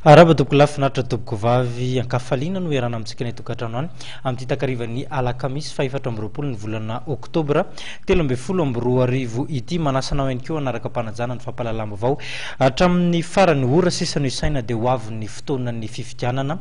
Arabatoko lafinatra toboko vavy ankafaliana no erana amintsika ny tokantrano any amin'ny takarivan'ny alakamisy 4 ny volana oktobra 2022 ity manasanao ihany koa anaraka mpanajana ny fampahalalam-baovao hatramin'ny farany ora sisa no isaina dia ho avy ny fotoanan'ny fifidianana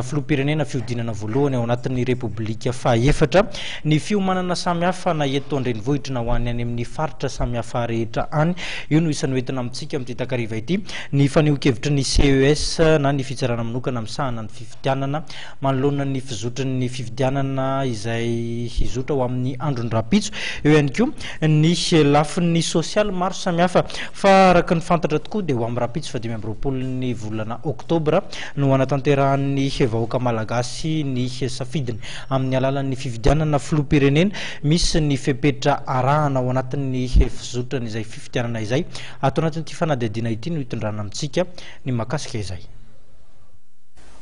filoha-pirenena fiodinana voalohany ao anatin'ny repoblika fahaefatra ny fiomanana samihafa na eto andrenivohitra na ho any any amin'ny faritra samihafa rehetra any io no isany hoentina amintsika amin'ity takariva ity ny faneho-kevitra ny CES na ny fitsarana manokana amsahana ny fifidianana manoloana ny fizotran'ny fifidianana izay hizotra ho amin'ny androny rapitso eo ihany koa ny lafin'ny sosialy maro samihafa fa araka ny fantatra tokoa dia ho amin'ny rapitso 20 ny volana oktobra no anatanterahany vahoaka malagasy ny safidiny amin'ny alalan'ny fifidianana filoha-pirenena misy ny fepetra arahana ao anatin'ny fizotrana izay fifidianana izay atao anatin'ity fanadihadiana ity no hitondrana amintsika ny makasika izay.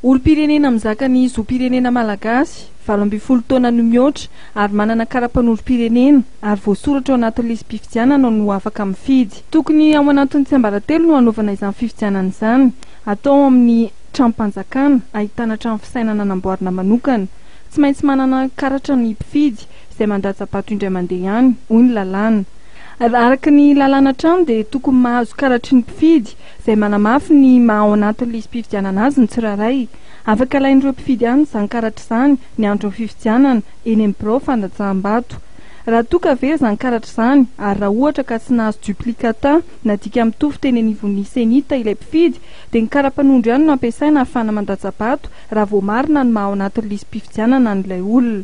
Olo-pirenena mizaka ny zo-pirenena malagasy 12 taona no mihoatra ary manana karapan'olo-pirenena ary voasoratra ao anatin'ny lisy mpifidianana no afaka mifidy. Tokony ao anatin'ny tsiambaratelo no hanaovana izany fifidianana izany atao amin'ny trano-mpanjakana ahitana trano fisainana namboarina manokana. Tsy maintsy manana karatra ny mpifidy izay mandatsa-bato indray mandeha ihany hoy ny lalàna. Araka ny lalàna trano dia tokony mahazo karatry ny mpifidy izay manamafy ny maha ao anatin'ny lisy mpifidianana azy ny tsirairay. Afaka alain'ireo mpifidy ihany izany karatra izany ny andron'ny fifidianana eny amin'ny birao fandatsaam-bato. Raha toa ka very izany karatra izany ary raha ohatra ka tsy nahazo duplicata na dika mitovy teny anivon'ny senita ilay mpifidy dia ny karapanondro ihany no ampiasaina ahafahana mandatsa-bato raha vao marina ny maha ao anatin'ny lisy mpifidianana n'ilay olona.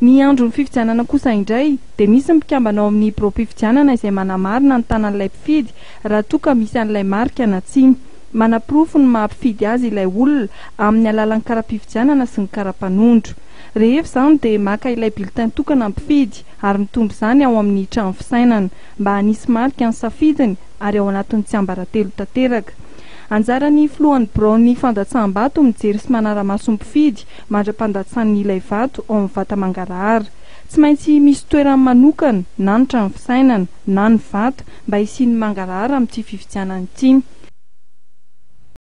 Ny andron'ny fifidianana kosa indray dia misy mpikambana ao amin'ny birao mpifidianana izay manamarina ny tanan'ilay mpifidy raha toa ka misy an'ilay marika na tsia. Manaprofo ny mahampifidy azy ilay olona amin'ny alalan'ny kara-pifidianana sy ny kara-panondro. Rehefa izany dia maka ilay bulletin tokana mpifidy ary mitondra izany ao amin'ny trano fisainana mba hanisy marika ny safidiny ary ao anatin'ny tsiambaratelo tanteraka. Anjaran'ny filohan'ny birao fandatsaham-bato mijery sy manara-maso mpifidy mandra-pandatsan'ny ilay vato ao amin'ny vata mangarahara. Tsy maintsy misy toerana manokana na ny trano fisainana na ny vato mba hisian'ny mangarahara amin'ity fifidianana ity.